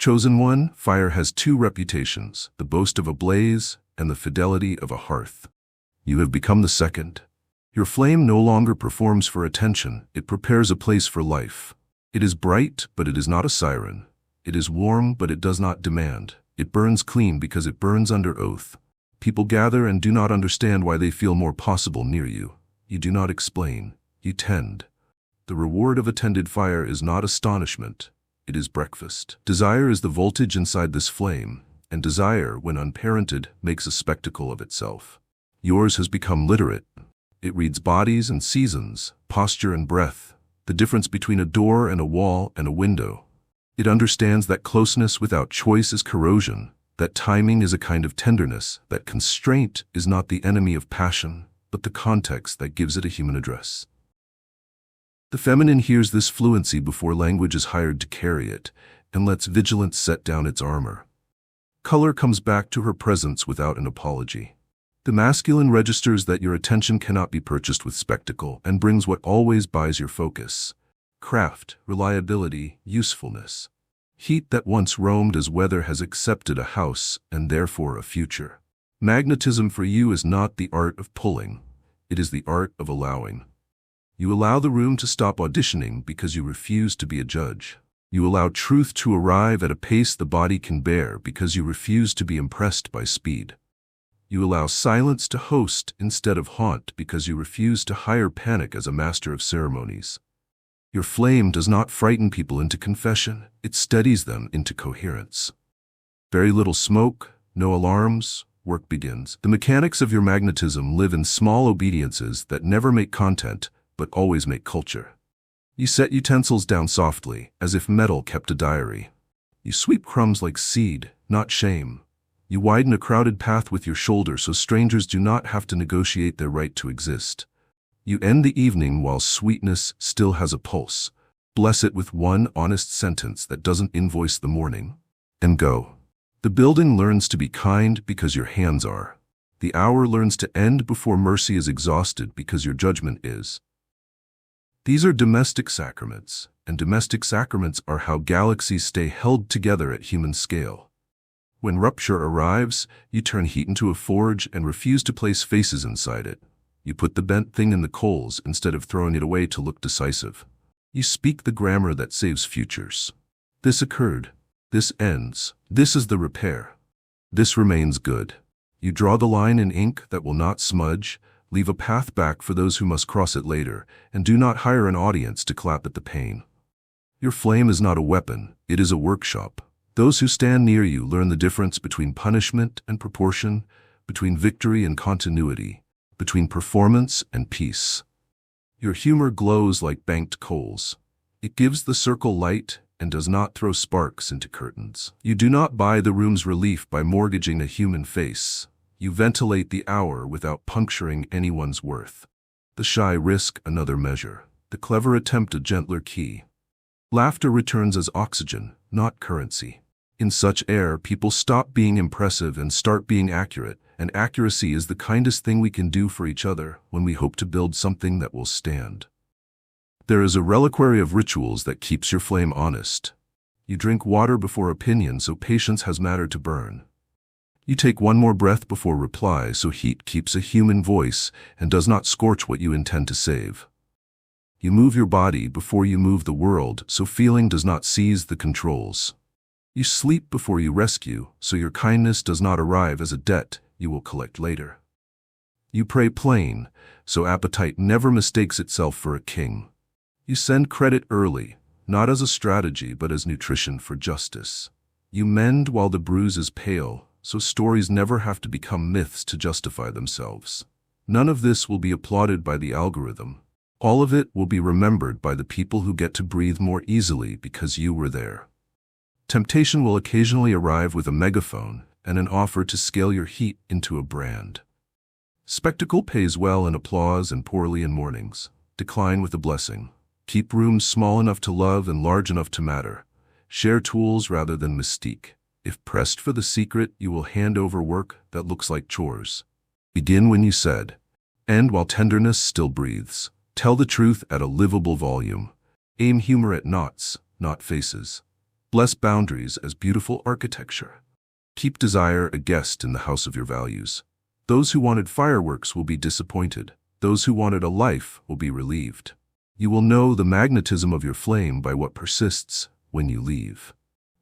Chosen one, fire has two reputations, the boast of a blaze and the fidelity of a hearth. You have become the second. Your flame no longer performs for attention, it prepares a place for life. It is bright, but it is not a siren. It is warm, but it does not demand. It burns clean because it burns under oath. People gather and do not understand why they feel more possible near you. You do not explain, you tend. The reward of a tended fire is not astonishment, it is breakfast. Desire is the voltage inside this flame, and desire, when unparented, makes a spectacle of itself. Yours has become literate. It reads bodies and seasons, posture and breath, the difference between a door and a wall and a window. It understands that closeness without choice is corrosion, that timing is a kind of tenderness, that constraint is not the enemy of passion, but the context that gives it a human address. The feminine hears this fluency before language is hired to carry it, and lets vigilance set down its armor. Color comes back to her presence without an apology. The masculine registers that your attention cannot be purchased with spectacle and brings what always buys your focus: craft, reliability, usefulness. Heat that once roamed as weather has accepted a house and therefore a future. Magnetism for you is not the art of pulling, it is the art of allowing. You allow the room to stop auditioning because you refuse to be a judge. You allow truth to arrive at a pace the body can bear because you refuse to be impressed by speed. You allow silence to host instead of haunt because you refuse to hire panic as a master of ceremonies. Your flame does not frighten people into confession, it steadies them into coherence. Very little smoke, no alarms, work begins. The mechanics of your magnetism live in small obediences that never make content, but always make culture. You set utensils down softly, as if metal kept a diary. You sweep crumbs like seed, not shame. You widen a crowded path with your shoulder so strangers do not have to negotiate their right to exist. You end the evening while sweetness still has a pulse. Bless it with one honest sentence that doesn't invoice the morning. And go. The building learns to be kind because your hands are. The hour learns to end before mercy is exhausted because your judgment is. These are domestic sacraments, and domestic sacraments are how galaxies stay held together at human scale. When rupture arrives, you turn heat into a forge and refuse to place faces inside it. You put the bent thing in the coals instead of throwing it away to look decisive. You speak the grammar that saves futures. This occurred. This ends. This is the repair. This remains good. You draw the line in ink that will not smudge, leave a path back for those who must cross it later, and do not hire an audience to clap at the pain. Your flame is not a weapon, it is a workshop. Those who stand near you learn the difference between punishment and proportion, between victory and continuity, between performance and peace. Your humor glows like banked coals. It gives the circle light and does not throw sparks into curtains. You do not buy the room's relief by mortgaging a human face. You ventilate the hour without puncturing anyone's worth. The shy risk another measure. The clever attempt a gentler key. Laughter returns as oxygen, not currency. In such air, people stop being impressive and start being accurate, and accuracy is the kindest thing we can do for each other when we hope to build something that will stand. There is a reliquary of rituals that keeps your flame honest. You drink water before opinion so patience has matter to burn. You take one more breath before reply so heat keeps a human voice and does not scorch what you intend to save. You move your body before you move the world so feeling does not seize the controls. You sleep before you rescue so your kindness does not arrive as a debt you will collect later. You pray plain so appetite never mistakes itself for a king. You send credit early, not as a strategy but as nutrition for justice. You mend while the bruise is pale, so stories never have to become myths to justify themselves. None of this will be applauded by the algorithm. All of it will be remembered by the people who get to breathe more easily because you were there. Temptation will occasionally arrive with a megaphone and an offer to scale your heat into a brand. Spectacle pays well in applause and poorly in mornings. Decline with a blessing. Keep rooms small enough to love and large enough to matter. Share tools rather than mystique. If pressed for the secret, you will hand over work that looks like chores. Begin when you said. End while tenderness still breathes. Tell the truth at a livable volume. Aim humor at knots, not faces. Bless boundaries as beautiful architecture. Keep desire a guest in the house of your values. Those who wanted fireworks will be disappointed. Those who wanted a life will be relieved. You will know the magnetism of your flame by what persists when you leave.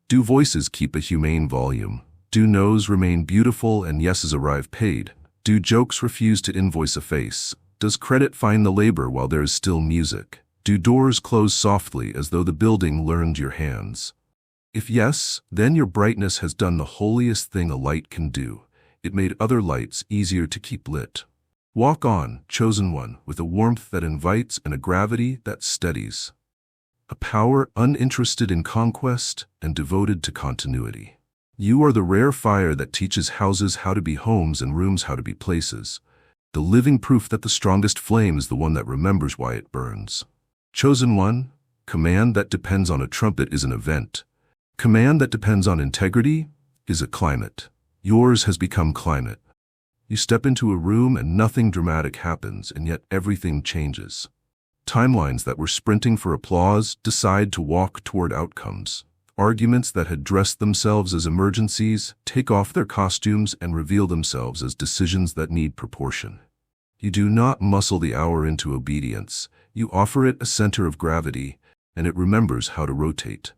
Do voices keep a humane volume? Do no's remain beautiful and yeses arrive paid? Do jokes refuse to invoice a face? Does credit find the labor while there is still music? Do doors close softly as though the building learned your hands? If yes, then your brightness has done the holiest thing a light can do. It made other lights easier to keep lit. Walk on, chosen one, with a warmth that invites and a gravity that steadies. A power uninterested in conquest and devoted to continuity. You are the rare fire that teaches houses how to be homes and rooms how to be places. The living proof that the strongest flame is the one that remembers why it burns. Chosen one, command that depends on a trumpet is an event. Command that depends on integrity is a climate. Yours has become climate. You step into a room and nothing dramatic happens, and yet everything changes. Timelines that were sprinting for applause decide to walk toward outcomes. Arguments that had dressed themselves as emergencies take off their costumes and reveal themselves as decisions that need proportion. You do not muscle the hour into obedience. You offer it a center of gravity, and it remembers how to rotate.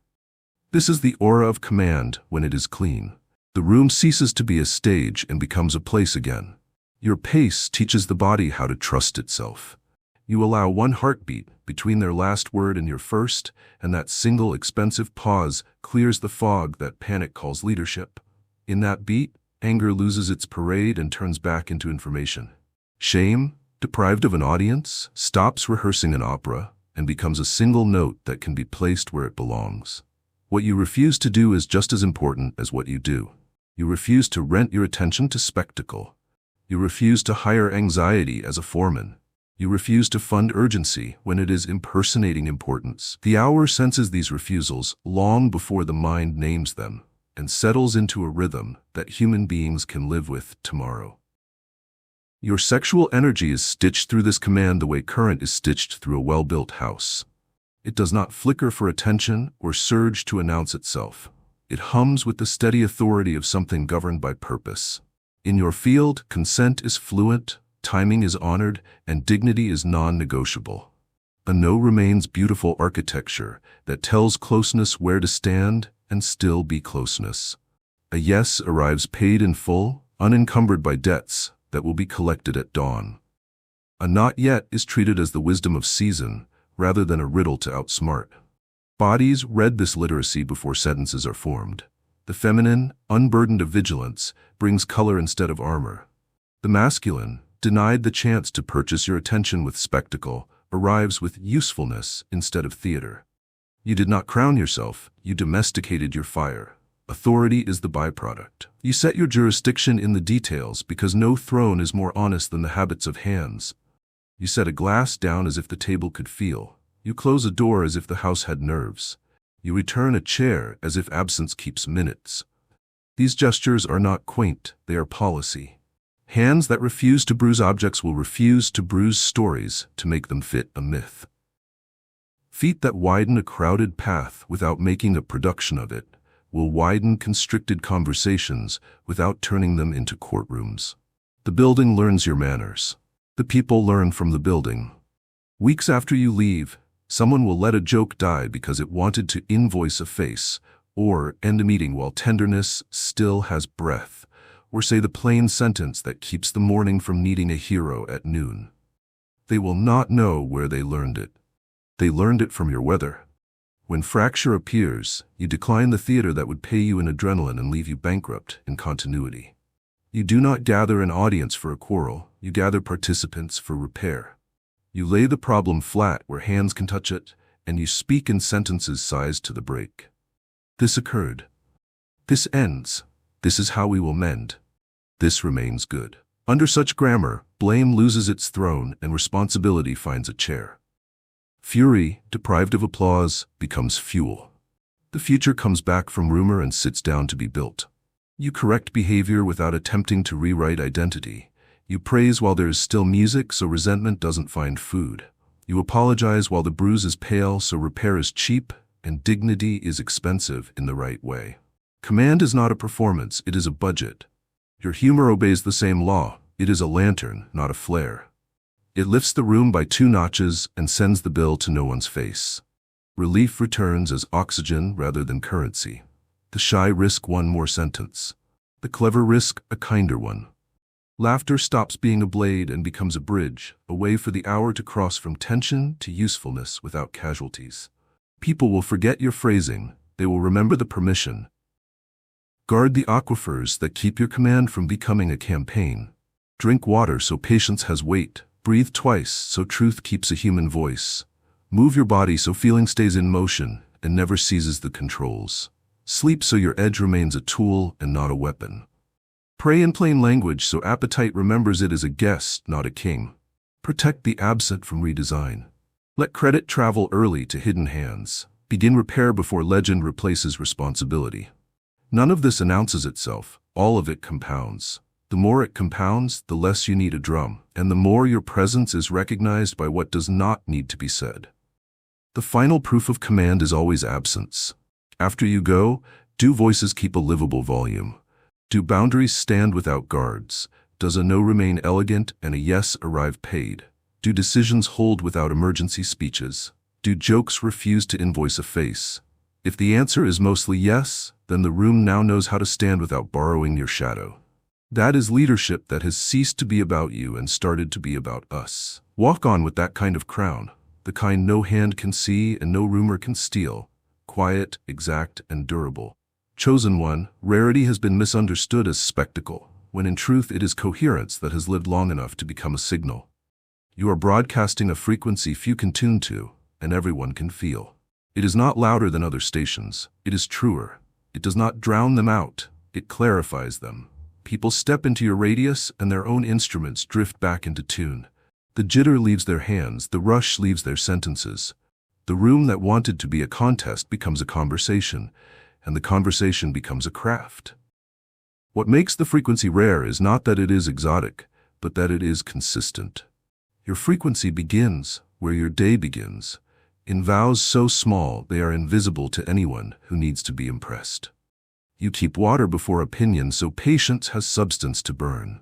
This is the aura of command when it is clean. The room ceases to be a stage and becomes a place again. Your pace teaches the body how to trust itself. You allow one heartbeat between their last word and your first, and that single expensive pause clears the fog that panic calls leadership. In that beat, anger loses its parade and turns back into information. Shame, deprived of an audience, stops rehearsing an opera and becomes a single note that can be placed where it belongs. What you refuse to do is just as important as what you do. You refuse to rent your attention to spectacle. You refuse to hire anxiety as a foreman. You refuse to fund urgency when it is impersonating importance. The hour senses these refusals long before the mind names them and settles into a rhythm that human beings can live with tomorrow. Your sexual energy is stitched through this command the way current is stitched through a well-built house. It does not flicker for attention or surge to announce itself. It hums with the steady authority of something governed by purpose. In your field, consent is fluent, timing is honored, and dignity is non-negotiable. A no remains beautiful architecture that tells closeness where to stand and still be closeness. A yes arrives paid in full, unencumbered by debts that will be collected at dawn. A not yet is treated as the wisdom of season, rather than a riddle to outsmart. Bodies read this literacy before sentences are formed. The feminine, unburdened of vigilance, brings color instead of armor. The masculine, denied the chance to purchase your attention with spectacle, arrives with usefulness instead of theater. You did not crown yourself, you domesticated your fire. Authority is the byproduct. You set your jurisdiction in the details because no throne is more honest than the habits of hands. You set a glass down as if the table could feel. You close a door as if the house had nerves. You return a chair as if absence keeps minutes. These gestures are not quaint, they are policy. Hands that refuse to bruise objects will refuse to bruise stories to make them fit a myth. Feet that widen a crowded path without making a production of it will widen constricted conversations without turning them into courtrooms. The building learns your manners. The people learn from the building. Weeks after you leave, someone will let a joke die because it wanted to invoice a face, or end a meeting while tenderness still has breath, or say the plain sentence that keeps the morning from needing a hero at noon. They will not know where they learned it. They learned it from your weather. When fracture appears, you decline the theater that would pay you in adrenaline and leave you bankrupt in continuity. You do not gather an audience for a quarrel, you gather participants for repair. You lay the problem flat where hands can touch it, and you speak in sentences sized to the break. This occurred. This ends. This is how we will mend. This remains good. Under such grammar, blame loses its throne and responsibility finds a chair. Fury, deprived of applause, becomes fuel. The future comes back from rumor and sits down to be built. You correct behavior without attempting to rewrite identity. You praise while there is still music so resentment doesn't find food. You apologize while the bruise is pale so repair is cheap, and dignity is expensive in the right way. Command is not a performance, it is a budget. Your humor obeys the same law. It is a lantern, not a flare. It lifts the room by 2 notches and sends the bill to no one's face. Relief returns as oxygen rather than currency. The shy risk one more sentence. The clever risk a kinder one. Laughter stops being a blade and becomes a bridge, a way for the hour to cross from tension to usefulness without casualties. People will forget your phrasing. They will remember the permission. Guard the aquifers that keep your command from becoming a campaign. Drink water so patience has weight. Breathe twice so truth keeps a human voice. Move your body so feeling stays in motion and never seizes the controls. Sleep so your edge remains a tool and not a weapon. Pray in plain language so appetite remembers it as a guest, not a king. Protect the absent from redesign. Let credit travel early to hidden hands. Begin repair before legend replaces responsibility. None of this announces itself, all of it compounds. The more it compounds, the less you need a drum, and the more your presence is recognized by what does not need to be said. The final proof of command is always absence. After you go, do voices keep a livable volume? Do boundaries stand without guards? Does a no remain elegant and a yes arrive paid? Do decisions hold without emergency speeches? Do jokes refuse to invoice a face? If the answer is mostly yes, then the room now knows how to stand without borrowing your shadow. That is leadership that has ceased to be about you and started to be about us. Walk on with that kind of crown, the kind no hand can see and no rumor can steal. Quiet, exact, and durable. Chosen one, rarity has been misunderstood as spectacle, when in truth it is coherence that has lived long enough to become a signal. You are broadcasting a frequency few can tune to, and everyone can feel. It is not louder than other stations. It is truer. It does not drown them out. It clarifies them. People step into your radius and their own instruments drift back into tune. The jitter leaves their hands, the rush leaves their sentences. The room that wanted to be a contest becomes a conversation, and the conversation becomes a craft. What makes the frequency rare is not that it is exotic, but that it is consistent. Your frequency begins where your day begins, in vows so small they are invisible to anyone who needs to be impressed. You keep water before opinion so patience has substance to burn.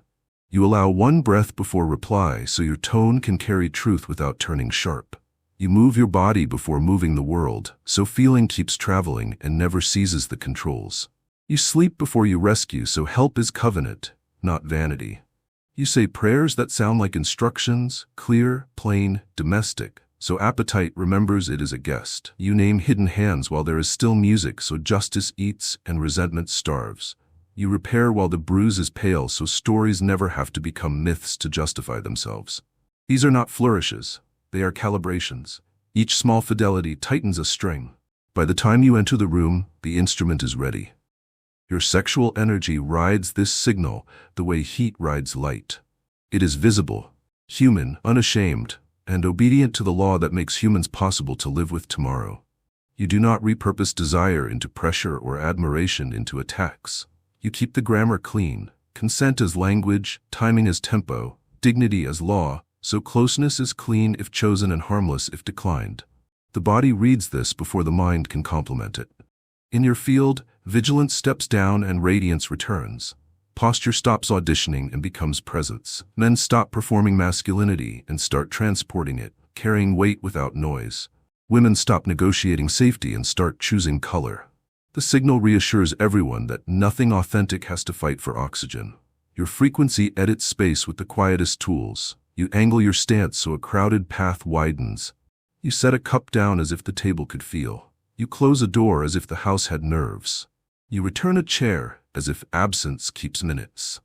You allow one breath before reply so your tone can carry truth without turning sharp. You move your body before moving the world, so feeling keeps traveling and never seizes the controls. You sleep before you rescue, so help is covenant, not vanity. You say prayers that sound like instructions, clear, plain, domestic, so appetite remembers it is a guest. You name hidden hands while there is still music, so justice eats and resentment starves. You repair while the bruise is pale, so stories never have to become myths to justify themselves. These are not flourishes. They are calibrations. Each small fidelity tightens a string. By the time you enter the room, the instrument is ready. Your sexual energy rides this signal the way heat rides light. It is visible, human, unashamed, and obedient to the law that makes humans possible to live with tomorrow. You do not repurpose desire into pressure or admiration into attacks. You keep the grammar clean, consent as language, timing as tempo, dignity as law, so closeness is clean if chosen and harmless if declined. The body reads this before the mind can complement it. In your field, vigilance steps down and radiance returns. Posture stops auditioning and becomes presence. Men stop performing masculinity and start transporting it, carrying weight without noise. Women stop negotiating safety and start choosing color. The signal reassures everyone that nothing authentic has to fight for oxygen. Your frequency edits space with the quietest tools. You angle your stance so a crowded path widens. You set a cup down as if the table could feel. You close a door as if the house had nerves. You return a chair as if absence keeps minutes.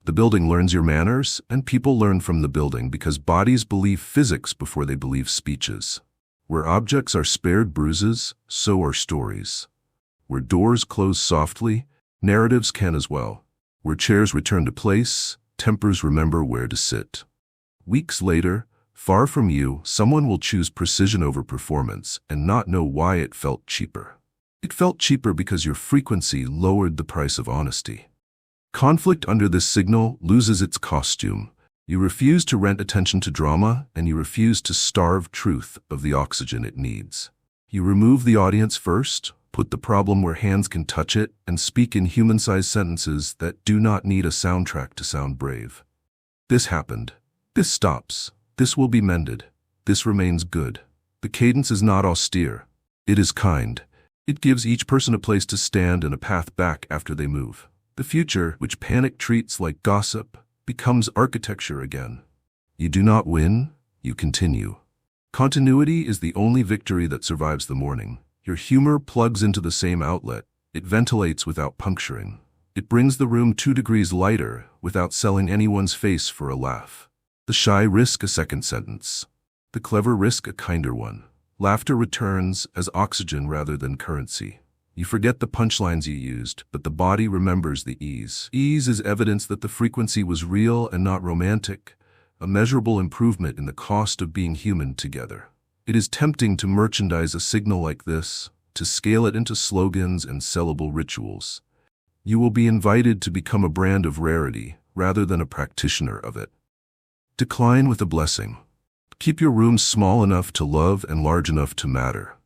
The building learns your manners, and people learn from the building because bodies believe physics before they believe speeches. Where objects are spared bruises, so are stories. Where doors close softly, narratives can as well. Where chairs return to place, tempers remember where to sit. Weeks later, far from you, someone will choose precision over performance and not know why it felt cheaper. It felt cheaper because your frequency lowered the price of honesty. Conflict under this signal loses its costume. You refuse to rent attention to drama, and you refuse to starve truth of the oxygen it needs. You remove the audience first, put the problem where hands can touch it, and speak in human-sized sentences that do not need a soundtrack to sound brave. This happened. This stops. This will be mended. This remains good. The cadence is not austere. It is kind. It gives each person a place to stand and a path back after they move. The future, which panic treats like gossip, becomes architecture again. You do not win, you continue. Continuity is the only victory that survives the morning. Your humor plugs into the same outlet. It ventilates without puncturing. It brings the room 2 degrees lighter without selling anyone's face for a laugh. The shy risk a second sentence. The clever risk a kinder one. Laughter returns as oxygen rather than currency. You forget the punchlines you used, but the body remembers the ease. Ease is evidence that the frequency was real and not romantic, a measurable improvement in the cost of being human together. It is tempting to merchandise a signal like this, to scale it into slogans and sellable rituals. You will be invited to become a brand of rarity rather than a practitioner of it. Decline with a blessing. Keep your room small enough to love and large enough to matter.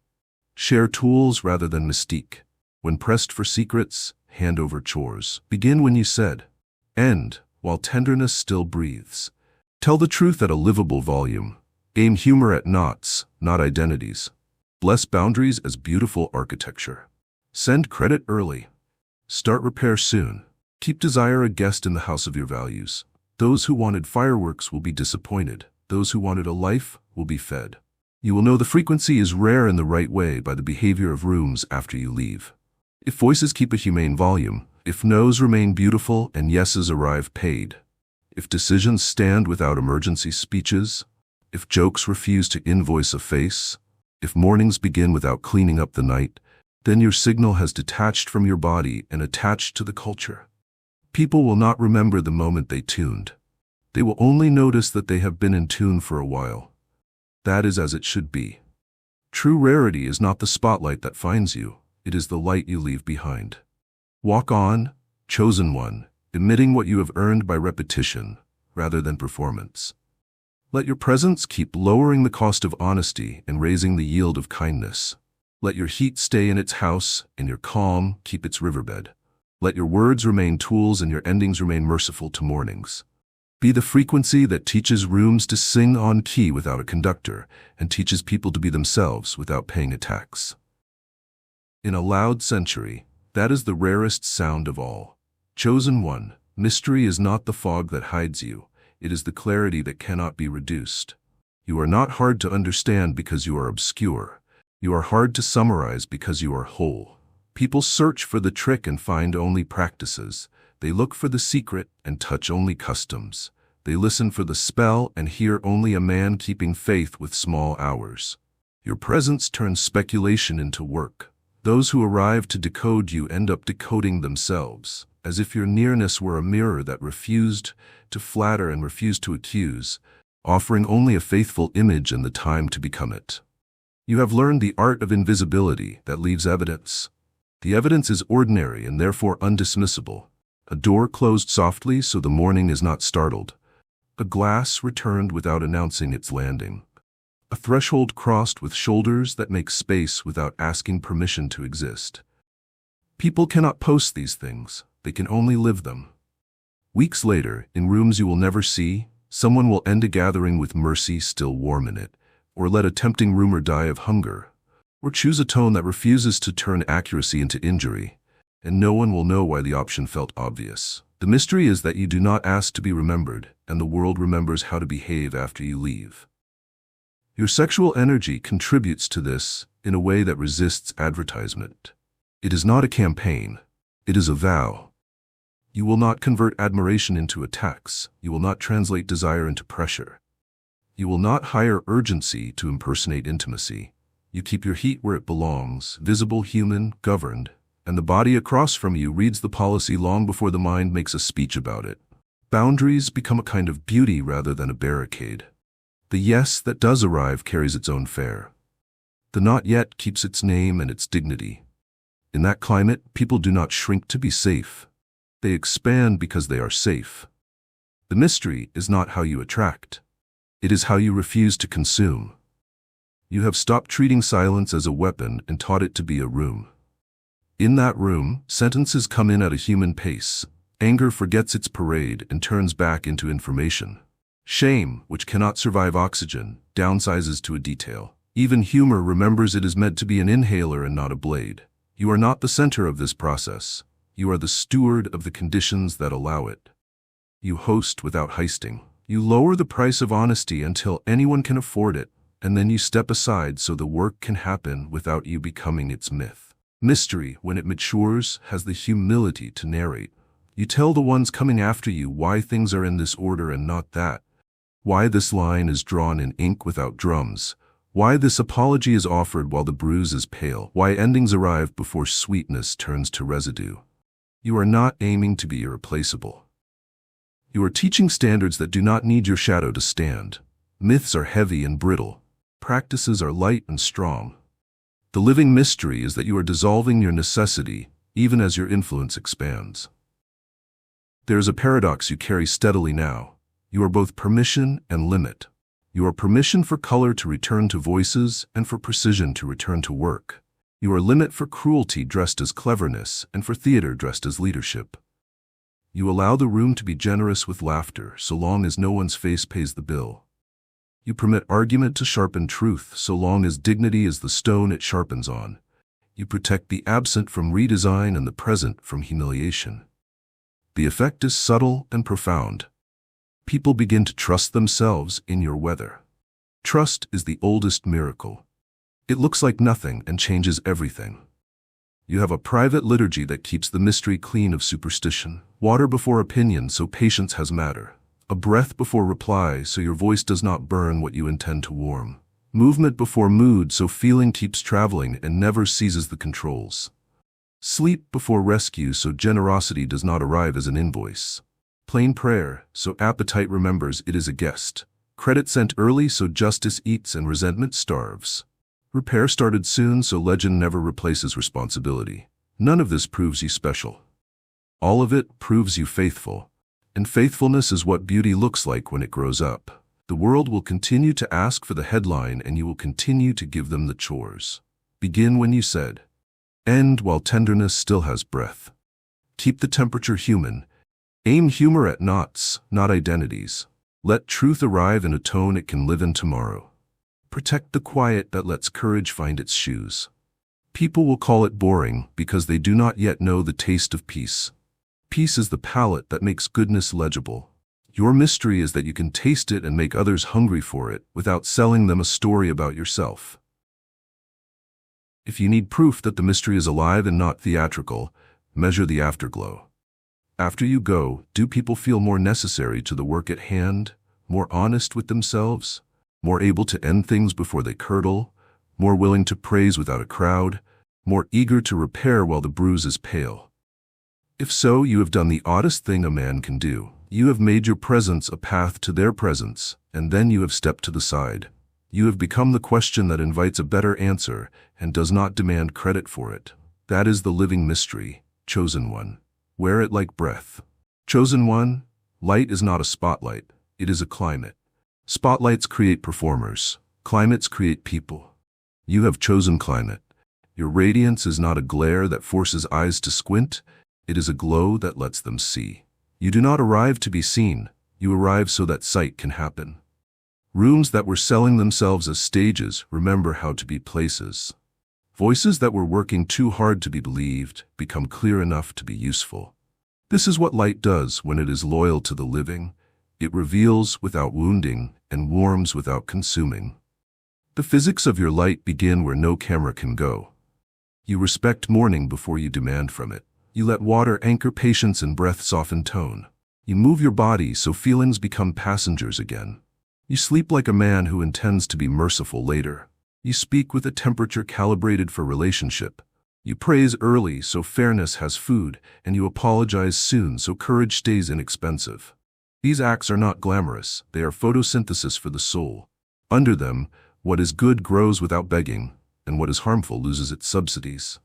Share tools rather than mystique. When pressed for secrets, hand over chores. Begin when you said. End, while tenderness still breathes. Tell the truth at a livable volume. Aim humor at knots, not identities. Bless boundaries as beautiful architecture. Send credit early. Start repair soon. Keep desire a guest in the house of your values. Those who wanted fireworks will be disappointed. Those who wanted a life will be fed. You will know the frequency is rare in the right way by the behavior of rooms after you leave. If voices keep a humane volume, if no's remain beautiful and yeses arrive paid, if decisions stand without emergency speeches, if jokes refuse to invoice a face, if mornings begin without cleaning up the night, then your signal has detached from your body and attached to the culture. People will not remember the moment they tuned. They will only notice that they have been in tune for a while. That is as it should be. True rarity is not the spotlight that finds you, it is the light you leave behind. Walk on, chosen one, emitting what you have earned by repetition, rather than performance. Let your presence keep lowering the cost of honesty and raising the yield of kindness. Let your heat stay in its house and your calm keep its riverbed. Let your words remain tools and your endings remain merciful to mornings. Be the frequency that teaches rooms to sing on key without a conductor and teaches people to be themselves without paying a tax. In a loud century, that is the rarest sound of all. Chosen one, mystery is not the fog that hides you, it is the clarity that cannot be reduced. You are not hard to understand because you are obscure. You are hard to summarize because you are whole. People search for the trick and find only practices. They look for the secret and touch only customs. They listen for the spell and hear only a man keeping faith with small hours. Your presence turns speculation into work. Those who arrive to decode you end up decoding themselves, as if your nearness were a mirror that refused to flatter and refused to accuse, offering only a faithful image and the time to become it. You have learned the art of invisibility that leaves evidence. The evidence is ordinary and therefore undismissible. A door closed softly so the morning is not startled. A glass returned without announcing its landing. A threshold crossed with shoulders that make space without asking permission to exist. People cannot post these things, they can only live them. Weeks later, in rooms you will never see, someone will end a gathering with mercy still warm in it, or let a tempting rumor die of hunger, or choose a tone that refuses to turn accuracy into injury, and no one will know why the option felt obvious. The mystery is that you do not ask to be remembered, and the world remembers how to behave after you leave. Your sexual energy contributes to this in a way that resists advertisement. It is not a campaign, it is a vow. You will not convert admiration into a tax. You will not translate desire into pressure. You will not hire urgency to impersonate intimacy. You keep your heat where it belongs, visible, human, governed, and the body across from you reads the policy long before the mind makes a speech about it. Boundaries become a kind of beauty rather than a barricade. The yes that does arrive carries its own fare. The not yet keeps its name and its dignity. In that climate, people do not shrink to be safe. They expand because they are safe. The mystery is not how you attract. It is how you refuse to consume. You have stopped treating silence as a weapon and taught it to be a room. In that room, sentences come in at a human pace. Anger forgets its parade and turns back into information. Shame, which cannot survive oxygen, downsizes to a detail. Even humor remembers it is meant to be an inhaler and not a blade. You are not the center of this process. You are the steward of the conditions that allow it. You host without heisting. You lower the price of honesty until anyone can afford it, and then you step aside so the work can happen without you becoming its myth. Mystery, when it matures, has the humility to narrate. You tell the ones coming after you why things are in this order and not that. Why this line is drawn in ink without drums. Why this apology is offered while the bruise is pale. Why endings arrive before sweetness turns to residue. You are not aiming to be irreplaceable. You are teaching standards that do not need your shadow to stand. Myths are heavy and brittle. Practices are light and strong. The living mystery is that you are dissolving your necessity, even as your influence expands. There is a paradox you carry steadily now. You are both permission and limit. You are permission for color to return to voices and for precision to return to work. You are limit for cruelty dressed as cleverness and for theater dressed as leadership. You allow the room to be generous with laughter so long as no one's face pays the bill. You permit argument to sharpen truth so long as dignity is the stone it sharpens on. You protect the absent from redesign and the present from humiliation. The effect is subtle and profound. People begin to trust themselves in your weather. Trust is the oldest miracle. It looks like nothing and changes everything. You have a private liturgy that keeps the mystery clean of superstition. Water before opinion so patience has matter. A breath before reply so your voice does not burn what you intend to warm. Movement before mood so feeling keeps traveling and never seizes the controls. Sleep before rescue so generosity does not arrive as an invoice. Plain prayer so appetite remembers it is a guest. Credit sent early so justice eats and resentment starves. Repair started soon so legend never replaces responsibility. None of this proves you special. All of it proves you faithful. And faithfulness is what beauty looks like when it grows up. The world will continue to ask for the headline and you will continue to give them the chores. Begin when you said. End while tenderness still has breath. Keep the temperature human. Aim humor at knots, not identities. Let truth arrive in a tone it can live in tomorrow. Protect the quiet that lets courage find its shoes. People will call it boring because they do not yet know the taste of peace. Peace is the palate that makes goodness legible. Your mystery is that you can taste it and make others hungry for it without selling them a story about yourself. If you need proof that the mystery is alive and not theatrical, measure the afterglow. After you go, do people feel more necessary to the work at hand, more honest with themselves, more able to end things before they curdle, more willing to praise without a crowd, more eager to repair while the bruise is pale? If so, you have done the oddest thing a man can do. You have made your presence a path to their presence, and then you have stepped to the side. You have become the question that invites a better answer and does not demand credit for it. That is the living mystery, chosen one. Wear it like breath. Chosen one, light is not a spotlight, it is a climate. Spotlights create performers, climates create people. You have chosen climate. Your radiance is not a glare that forces eyes to squint, it is a glow that lets them see. You do not arrive to be seen, you arrive so that sight can happen. Rooms that were selling themselves as stages remember how to be places. Voices that were working too hard to be believed become clear enough to be useful. This is what light does when it is loyal to the living. It reveals without wounding and warms without consuming. The physics of your light begin where no camera can go. You respect morning before you demand from it. You let water anchor patience and breath soften tone. You move your body so feelings become passengers again. You sleep like a man who intends to be merciful later. You speak with a temperature calibrated for relationship. You praise early so fairness has food, and you apologize soon so courage stays inexpensive. These acts are not glamorous, they are photosynthesis for the soul. Under them, what is good grows without begging, and what is harmful loses its subsidies.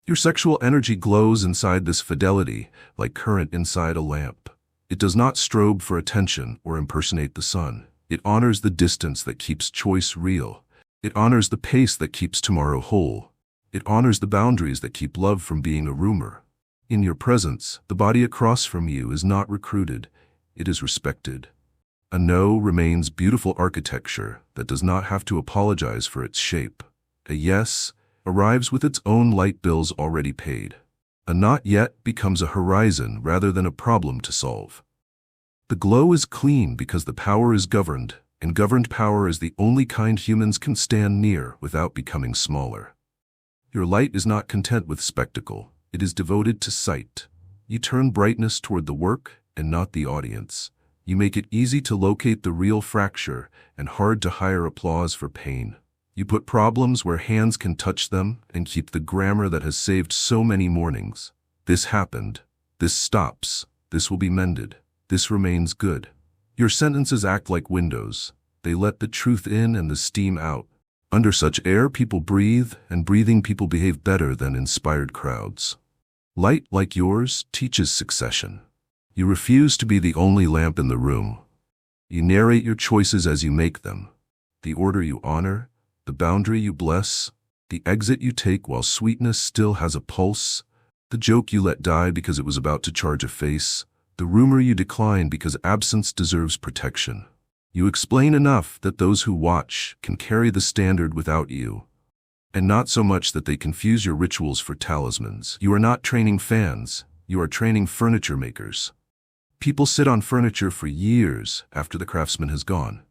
Your sexual energy glows inside this fidelity, like current inside a lamp. It does not strobe for attention or impersonate the sun. It honors the distance that keeps choice real. It honors the pace that keeps tomorrow whole. It honors the boundaries that keep love from being a rumor. In your presence, the body across from you is not recruited, it is respected. A no remains beautiful architecture that does not have to apologize for its shape. A yes arrives with its own light bills already paid. A not yet becomes a horizon rather than a problem to solve. The glow is clean because the power is governed, and governed power is the only kind humans can stand near without becoming smaller. Your light is not content with spectacle, it is devoted to sight. You turn brightness toward the work and not the audience. You make it easy to locate the real fracture and hard to hire applause for pain. You put problems where hands can touch them and keep the grammar that has saved so many mornings. This happened. This stops. This will be mended. This remains good. Your sentences act like windows. They let the truth in and the steam out. Under such air, people breathe, and breathing people behave better than inspired crowds. Light like yours teaches succession. You refuse to be the only lamp in the room. You narrate your choices as you make them. The order you honor, the boundary you bless, the exit you take while sweetness still has a pulse, the joke you let die because it was about to charge a face, the rumor you decline because absence deserves protection. You explain enough that those who watch can carry the standard without you, and not so much that they confuse your rituals for talismans. You are not training fans, you are training furniture makers. People sit on furniture for years after the craftsman has gone.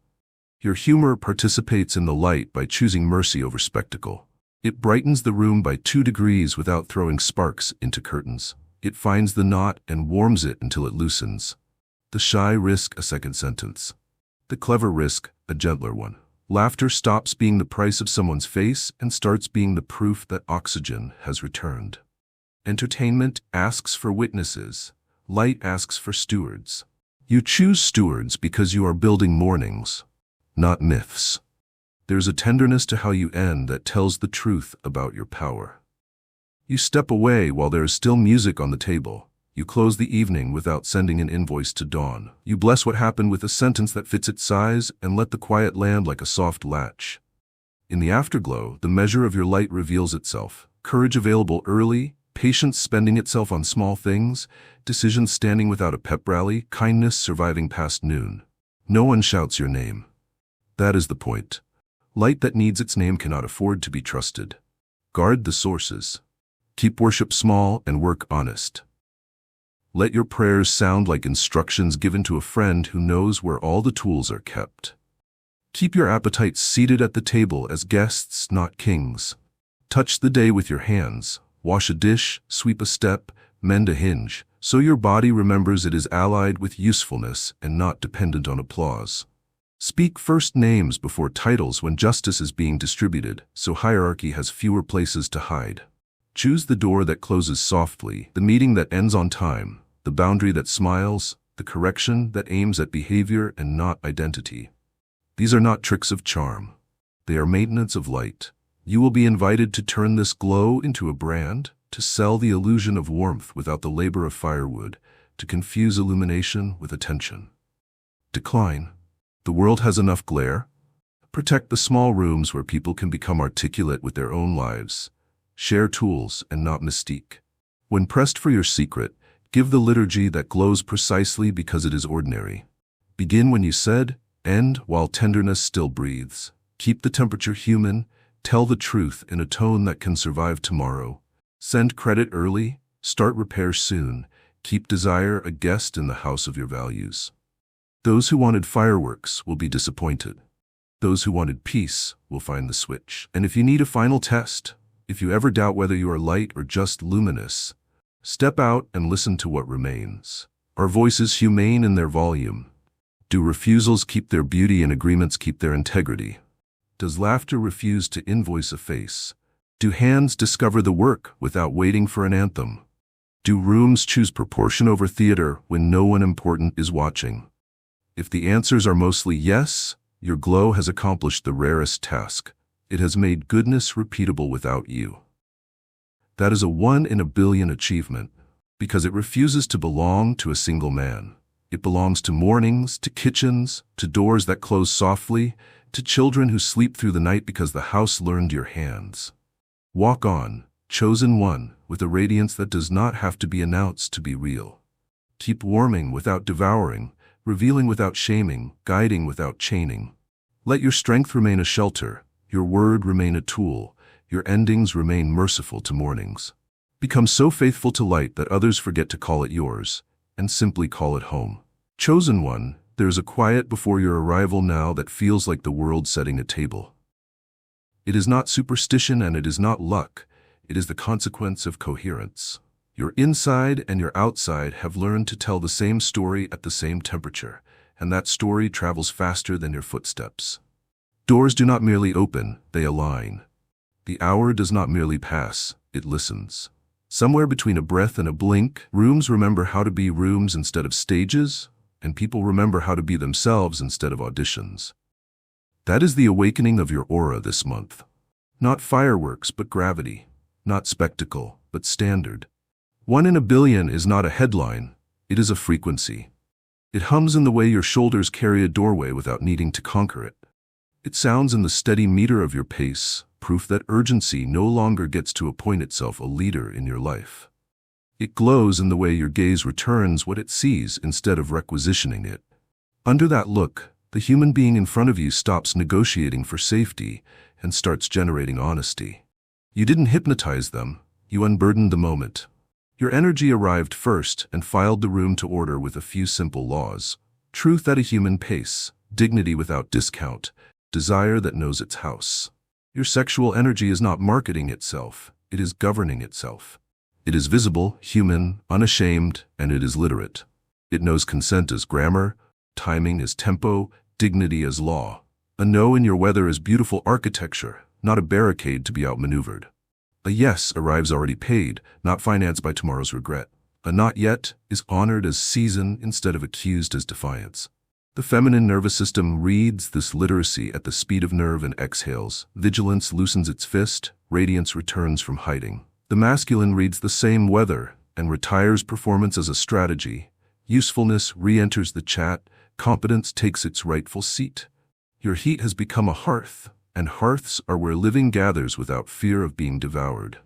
Your humor participates in the light by choosing mercy over spectacle. It brightens the room by 2 degrees without throwing sparks into curtains. It finds the knot and warms it until it loosens. The shy risk a second sentence. The clever risk a gentler one. Laughter stops being the price of someone's face and starts being the proof that oxygen has returned. Entertainment asks for witnesses. Light asks for stewards. You choose stewards because you are building mornings, not myths. There's a tenderness to how you end that tells the truth about your power. You step away while there is still music on the table. You close the evening without sending an invoice to dawn. You bless what happened with a sentence that fits its size and let the quiet land like a soft latch. In the afterglow, the measure of your light reveals itself. Courage available early, patience spending itself on small things, decisions standing without a pep rally, kindness surviving past noon. No one shouts your name. That is the point. Light that needs its name cannot afford to be trusted. Guard the sources. Keep worship small and work honest. Let your prayers sound like instructions given to a friend who knows where all the tools are kept. Keep your appetites seated at the table as guests, not kings. Touch the day with your hands. Wash a dish, sweep a step, mend a hinge, so your body remembers it is allied with usefulness and not dependent on applause. Speak first names before titles when justice is being distributed, so hierarchy has fewer places to hide. Choose the door that closes softly, the meeting that ends on time, the boundary that smiles, the correction that aims at behavior and not identity. These are not tricks of charm. They are maintenance of light. You will be invited to turn this glow into a brand, to sell the illusion of warmth without the labor of firewood, to confuse illumination with attention. Decline. The world has enough glare. Protect the small rooms where people can become articulate with their own lives. Share tools and not mystique. When pressed for your secret, give the liturgy that glows precisely because it is ordinary. Begin when you said, end while tenderness still breathes. Keep the temperature human, tell the truth in a tone that can survive tomorrow. Send credit early, start repair soon, keep desire a guest in the house of your values. Those who wanted fireworks will be disappointed. Those who wanted peace will find the switch. And if you need a final test, if you ever doubt whether you are light or just luminous, step out and listen to what remains. Are voices humane in their volume? Do refusals keep their beauty and agreements keep their integrity? Does laughter refuse to invoice a face? Do hands discover the work without waiting for an anthem? Do rooms choose proportion over theater when no one important is watching? If the answers are mostly yes, your glow has accomplished the rarest task. It has made goodness repeatable without you. That is a 1 in a billion achievement, because it refuses to belong to a single man. It belongs to mornings, to kitchens, to doors that close softly, to children who sleep through the night because the house learned your hands. Walk on, chosen one, with a radiance that does not have to be announced to be real. Keep warming without devouring, revealing without shaming, guiding without chaining. Let your strength remain a shelter, your word remain a tool, your endings remain merciful to mornings. Become so faithful to light that others forget to call it yours, and simply call it home. Chosen one, there is a quiet before your arrival now that feels like the world setting a table. It is not superstition and it is not luck, it is the consequence of coherence. Your inside and your outside have learned to tell the same story at the same temperature, and that story travels faster than your footsteps. Doors do not merely open, they align. The hour does not merely pass, it listens. Somewhere between a breath and a blink, rooms remember how to be rooms instead of stages, and people remember how to be themselves instead of auditions. That is the awakening of your aura this month. Not fireworks, but gravity. Not spectacle, but standard. 1 in a billion is not a headline, it is a frequency. It hums in the way your shoulders carry a doorway without needing to conquer it. It sounds in the steady meter of your pace, proof that urgency no longer gets to appoint itself a leader in your life. It glows in the way your gaze returns what it sees instead of requisitioning it. Under that look, the human being in front of you stops negotiating for safety and starts generating honesty. You didn't hypnotize them, you unburdened the moment. Your energy arrived first and filed the room to order with a few simple laws. Truth at a human pace, dignity without discount, desire that knows its house. Your sexual energy is not marketing itself, it is governing itself. It is visible, human, unashamed, and it is literate. It knows consent as grammar, timing as tempo, dignity as law. A no in your weather is beautiful architecture, not a barricade to be outmaneuvered. A yes arrives already paid, not financed by tomorrow's regret. A not yet is honored as season instead of accused as defiance. The feminine nervous system reads this literacy at the speed of nerve and exhales. Vigilance loosens its fist, radiance returns from hiding. The masculine reads the same weather and retires performance as a strategy. Usefulness re-enters the chat, competence takes its rightful seat. Your heat has become a hearth, and hearths are where living gathers without fear of being devoured.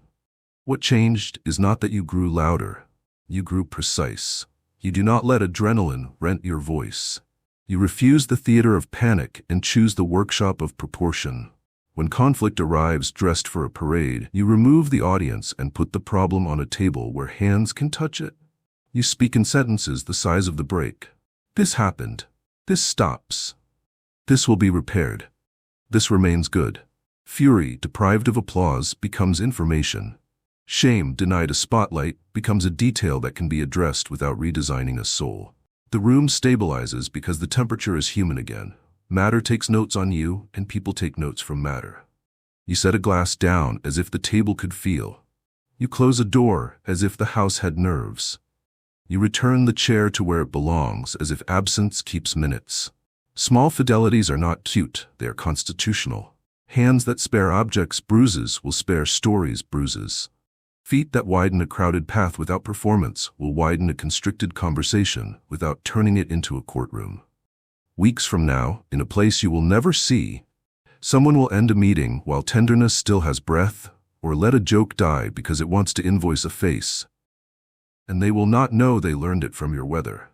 What changed is not that you grew louder, you grew precise. You do not let adrenaline rent your voice. You refuse the theater of panic and choose the workshop of proportion. When conflict arrives dressed for a parade, you remove the audience and put the problem on a table where hands can touch it. You speak in sentences the size of the break. This happened. This stops. This will be repaired. This remains good. Fury, deprived of applause, becomes information. Shame, denied a spotlight, becomes a detail that can be addressed without redesigning a soul. The room stabilizes because the temperature is human again. Matter takes notes on you, and people take notes from matter. You set a glass down as if the table could feel. You close a door as if the house had nerves. You return the chair to where it belongs as if absence keeps minutes. Small fidelities are not cute, they are constitutional. Hands that spare objects bruises will spare stories bruises. Feet that widen a crowded path without performance will widen a constricted conversation without turning it into a courtroom. Weeks from now, in a place you will never see, someone will end a meeting while tenderness still has breath, or let a joke die because it wants to invoice a face. And they will not know they learned it from your weather.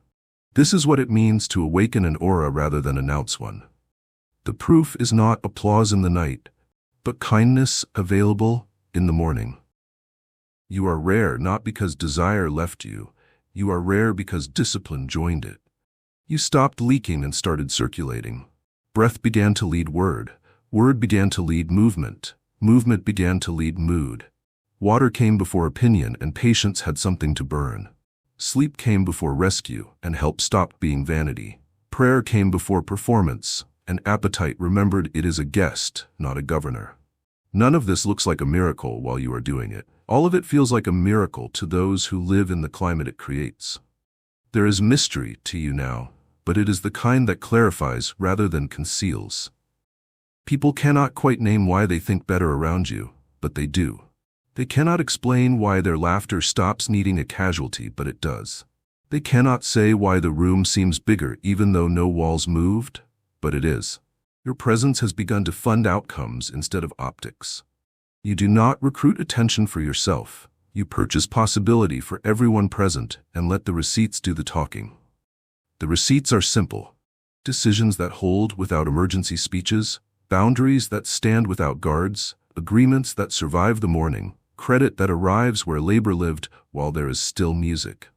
This is what it means to awaken an aura rather than announce one. The proof is not applause in the night, but kindness available in the morning. You are rare not because desire left you, you are rare because discipline joined it. You stopped leaking and started circulating. Breath began to lead word began to lead movement began to lead mood. Water came before opinion and patience had something to burn. Sleep came before rescue and help stopped being vanity. Prayer came before performance, and appetite remembered it is a guest, not a governor. None of this looks like a miracle while you are doing it. All of it feels like a miracle to those who live in the climate it creates. There is mystery to you now, but it is the kind that clarifies rather than conceals. People cannot quite name why they think better around you, but they do. They cannot explain why their laughter stops needing a casualty, but it does. They cannot say why the room seems bigger even though no walls moved, but it is. Your presence has begun to fund outcomes instead of optics. You do not recruit attention for yourself. You purchase possibility for everyone present and let the receipts do the talking. The receipts are simple. Decisions that hold without emergency speeches, boundaries that stand without guards, agreements that survive the morning, credit that arrives where labor lived while there is still music.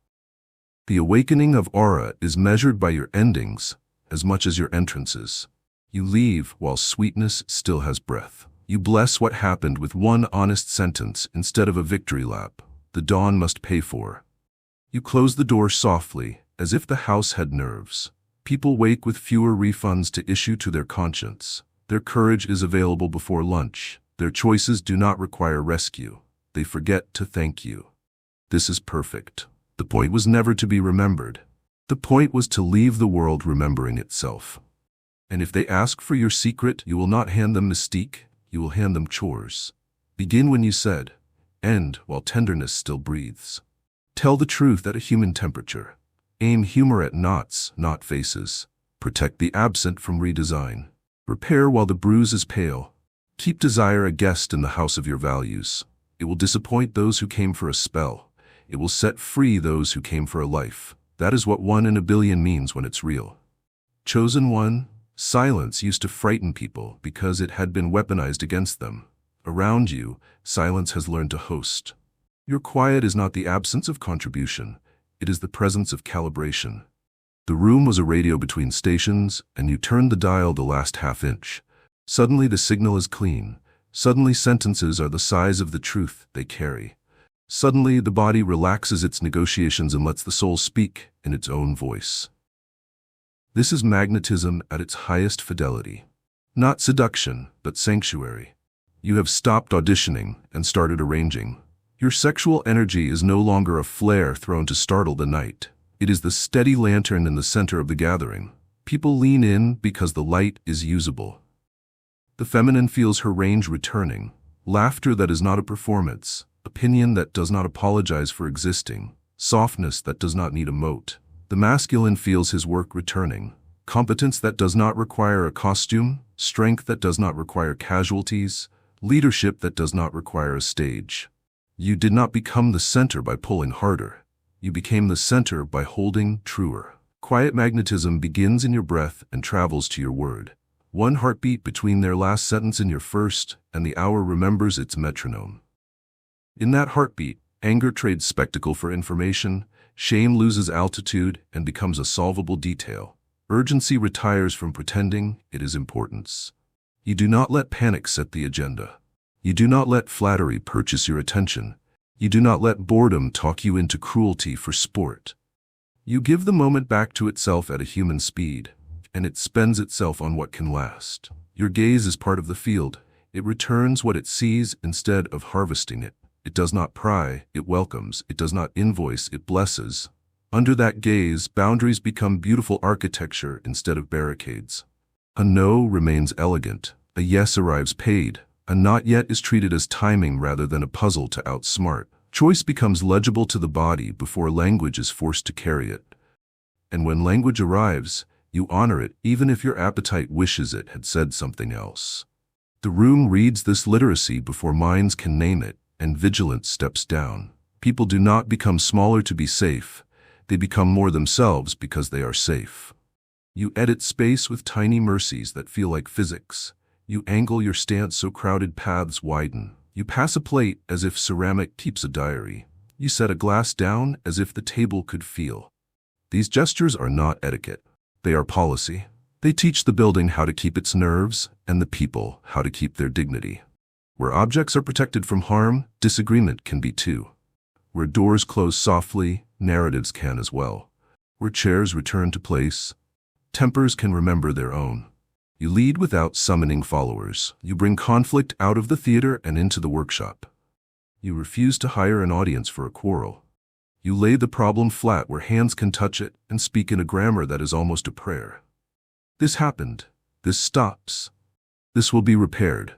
The awakening of aura is measured by your endings as much as your entrances. You leave while sweetness still has breath. You bless what happened with one honest sentence instead of a victory lap. The dawn must pay for. You close the door softly, as if the house had nerves. People wake with fewer refunds to issue to their conscience. Their courage is available before lunch. Their choices do not require rescue. They forget to thank you. This is perfect. The point was never to be remembered. The point was to leave the world remembering itself. And if they ask for your secret, you will not hand them mystique, you will hand them chores. Begin when you said, end while tenderness still breathes. Tell the truth at a human temperature. Aim humor at knots, not faces. Protect the absent from redesign. Repair while the bruise is pale. Keep desire a guest in the house of your values. It will disappoint those who came for a spell. It will set free those who came for a life. That is what 1 in a billion means when it's real. Chosen one, silence used to frighten people because it had been weaponized against them. Around you, silence has learned to host. Your quiet is not the absence of contribution. It is the presence of calibration. The room was a radio between stations, and you turned the dial the last half-inch. Suddenly the signal is clean. Suddenly sentences are the size of the truth they carry. Suddenly the body relaxes its negotiations and lets the soul speak in its own voice. This is magnetism at its highest fidelity. Not seduction, but sanctuary. You have stopped auditioning and started arranging. Your sexual energy is no longer a flare thrown to startle the night. It is the steady lantern in the center of the gathering. People lean in because the light is usable. The feminine feels her range returning. Laughter that is not a performance. Opinion that does not apologize for existing. Softness that does not need a moat. The masculine feels his work returning. Competence that does not require a costume. Strength that does not require casualties. Leadership that does not require a stage. You did not become the center by pulling harder. You became the center by holding truer. Quiet magnetism begins in your breath and travels to your word. One heartbeat between their last sentence and your first, and the hour remembers its metronome. In that heartbeat, anger trades spectacle for information, shame loses altitude and becomes a solvable detail. Urgency retires from pretending it is importance. You do not let panic set the agenda. You do not let flattery purchase your attention. You do not let boredom talk you into cruelty for sport. You give the moment back to itself at a human speed, and it spends itself on what can last. Your gaze is part of the field. It returns what it sees instead of harvesting it. It does not pry, it welcomes. It does not invoice, it blesses. Under that gaze, boundaries become beautiful architecture instead of barricades. A no remains elegant. A yes arrives paid. A not yet is treated as timing rather than a puzzle to outsmart. Choice becomes legible to the body before language is forced to carry it. And when language arrives, you honor it even if your appetite wishes it had said something else. The room reads this literacy before minds can name it, and vigilance steps down. People do not become smaller to be safe. They become more themselves because they are safe. You edit space with tiny mercies that feel like physics. You angle your stance so crowded paths widen. You pass a plate as if ceramic keeps a diary. You set a glass down as if the table could feel. These gestures are not etiquette. They are policy. They teach the building how to keep its nerves and the people how to keep their dignity. Where objects are protected from harm, disagreement can be too. Where doors close softly, narratives can as well. Where chairs return to place, tempers can remember their own. You lead without summoning followers. You bring conflict out of the theater and into the workshop. You refuse to hire an audience for a quarrel. You lay the problem flat where hands can touch it and speak in a grammar that is almost a prayer. This happened. This stops. This will be repaired.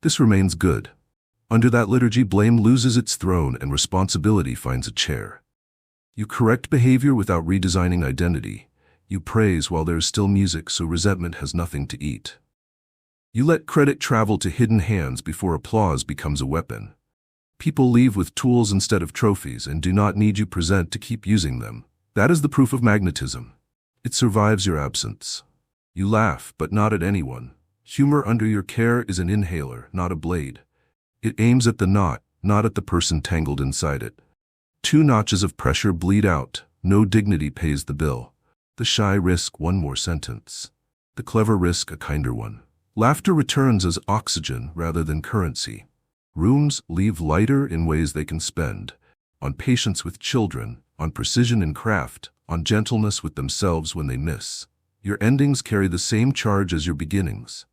This remains good. Under that liturgy, blame loses its throne and responsibility finds a chair. You correct behavior without redesigning identity. You praise while there is still music so resentment has nothing to eat. You let credit travel to hidden hands before applause becomes a weapon. People leave with tools instead of trophies and do not need you present to keep using them. That is the proof of magnetism. It survives your absence. You laugh, but not at anyone. Humor under your care is an inhaler, not a blade. It aims at the knot, not at the person tangled inside it. 2 notches of pressure bleed out. No dignity pays the bill. The shy risk one more sentence. The clever risk a kinder one. Laughter returns as oxygen rather than currency. Rooms leave lighter in ways they can spend. On patience with children, on precision in craft, on gentleness with themselves when they miss. Your endings carry the same charge as your beginnings.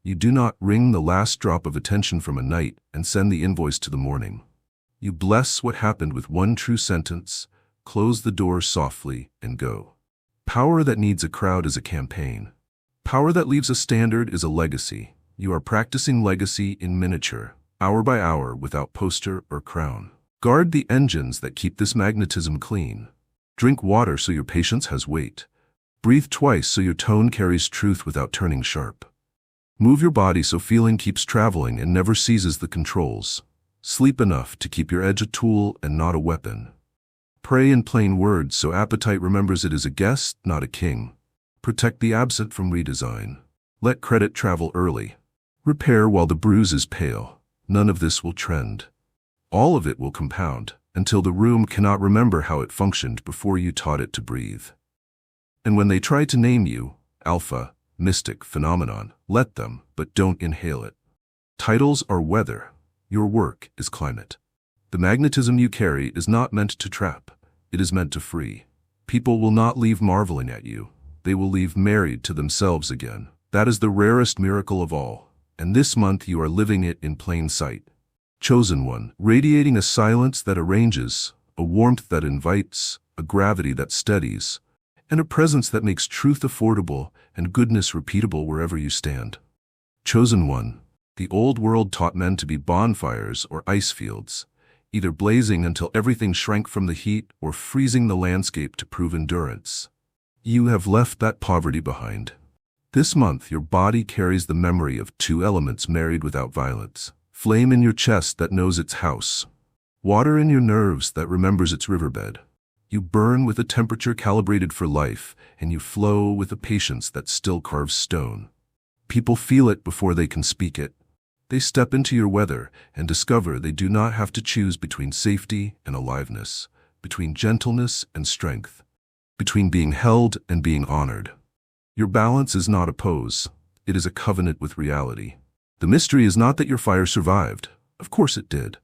You do not wring the last drop of attention from a night and send the invoice to the morning. You bless what happened with one true sentence, close the door softly, and go. Power that needs a crowd is a campaign. Power that leaves a standard is a legacy. You are practicing legacy in miniature, hour by hour, without poster or crown. Guard the engines that keep this magnetism clean. Drink water so your patience has weight. Breathe twice so your tone carries truth without turning sharp. Move your body so feeling keeps traveling and never seizes the controls. Sleep enough to keep your edge a tool and not a weapon. Pray in plain words so appetite remembers it is a guest, not a king. Protect the absent from redesign. Let credit travel early. Repair while the bruise is pale. None of this will trend. All of it will compound, until the room cannot remember how it functioned before you taught it to breathe. And when they try to name you, alpha, mystic, phenomenon, let them, but don't inhale it. Titles are weather. Your work is climate. The magnetism you carry is not meant to trap. It is meant to free. People will not leave marveling at you. They will leave married to themselves again. That is the rarest miracle of all. And this month you are living it in plain sight. Chosen one, radiating a silence that arranges, a warmth that invites, a gravity that steadies, and a presence that makes truth affordable and goodness repeatable wherever you stand. Chosen one, the old world taught men to be bonfires or ice fields, either blazing until everything shrank from the heat or freezing the landscape to prove endurance. You have left that poverty behind. This month your body carries the memory of 2 elements married without violence. Flame in your chest that knows its house. Water in your nerves that remembers its riverbed. You burn with a temperature calibrated for life, and you flow with a patience that still carves stone. People feel it before they can speak it. They step into your weather and discover they do not have to choose between safety and aliveness, between gentleness and strength, between being held and being honored. Your balance is not a pose. It is a covenant with reality. The mystery is not that your fire survived. Of course it did.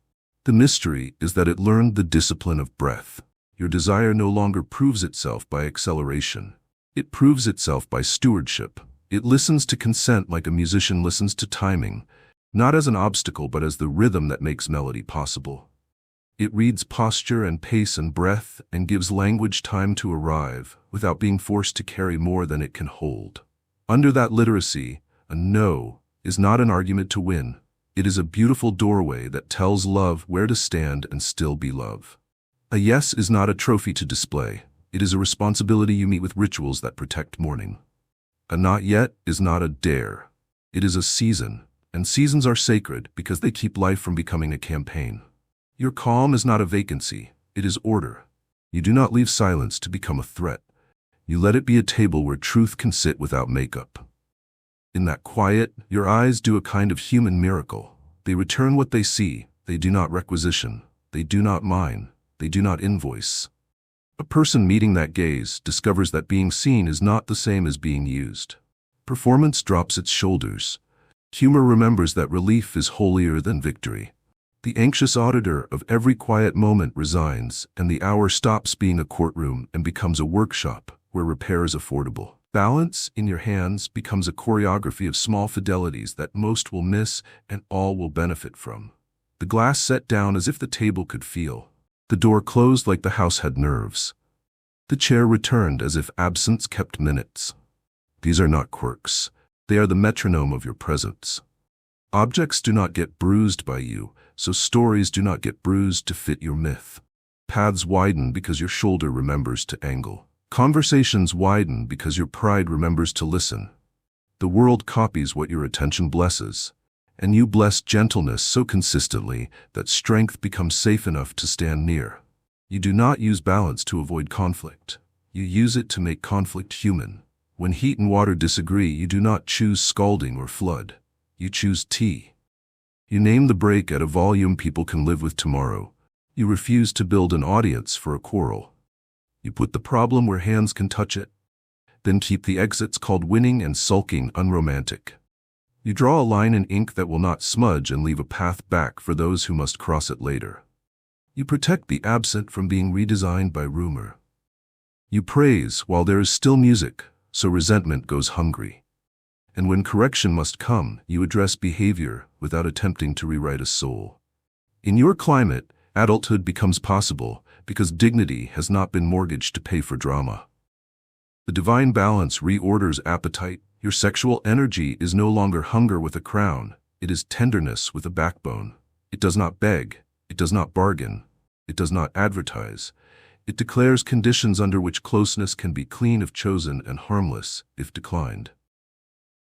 The mystery is that it learned the discipline of breath. Your desire no longer proves itself by acceleration. It proves itself by stewardship. It listens to consent like a musician listens to timing, not as an obstacle but as the rhythm that makes melody possible. It reads posture and pace and breath and gives language time to arrive without being forced to carry more than it can hold. Under that literacy, a no is not an argument to win. It is a beautiful doorway that tells love where to stand and still be love. A yes is not a trophy to display. It is a responsibility you meet with rituals that protect mourning. A not yet is not a dare. It is a season, and seasons are sacred because they keep life from becoming a campaign. Your calm is not a vacancy. It is order. You do not leave silence to become a threat. You let it be a table where truth can sit without makeup. In that quiet, your eyes do a kind of human miracle. They return what they see. They do not requisition. They do not mine. They do not invoice. A person meeting that gaze discovers that being seen is not the same as being used. Performance drops its shoulders. Humor remembers that relief is holier than victory. The anxious auditor of every quiet moment resigns, and the hour stops being a courtroom and becomes a workshop where repair is affordable. Balance in your hands becomes a choreography of small fidelities that most will miss and all will benefit from. The glass set down as if the table could feel. The door closed like the house had nerves. The chair returned as if absence kept minutes. These are not quirks. They are the metronome of your presence. Objects do not get bruised by you, so stories do not get bruised to fit your myth. Paths widen because your shoulder remembers to angle. Conversations widen because your pride remembers to listen. The world copies what your attention blesses, and you bless gentleness so consistently that strength becomes safe enough to stand near. You do not use balance to avoid conflict. You use it to make conflict human. When heat and water disagree, you do not choose scalding or flood. You choose tea. You name the break at a volume people can live with tomorrow. You refuse to build an audience for a quarrel. You put the problem where hands can touch it, then keep the exits called winning and sulking unromantic. You draw a line in ink that will not smudge and leave a path back for those who must cross it later. You protect the absent from being redesigned by rumor. You praise while there is still music, so resentment goes hungry. And when correction must come, you address behavior without attempting to rewrite a soul. In your climate, adulthood becomes possible because dignity has not been mortgaged to pay for drama. The divine balance reorders appetite. Your sexual energy is no longer hunger with a crown. It is tenderness with a backbone. It does not beg. It does not bargain. It does not advertise. It declares conditions under which closeness can be clean if chosen and harmless if declined.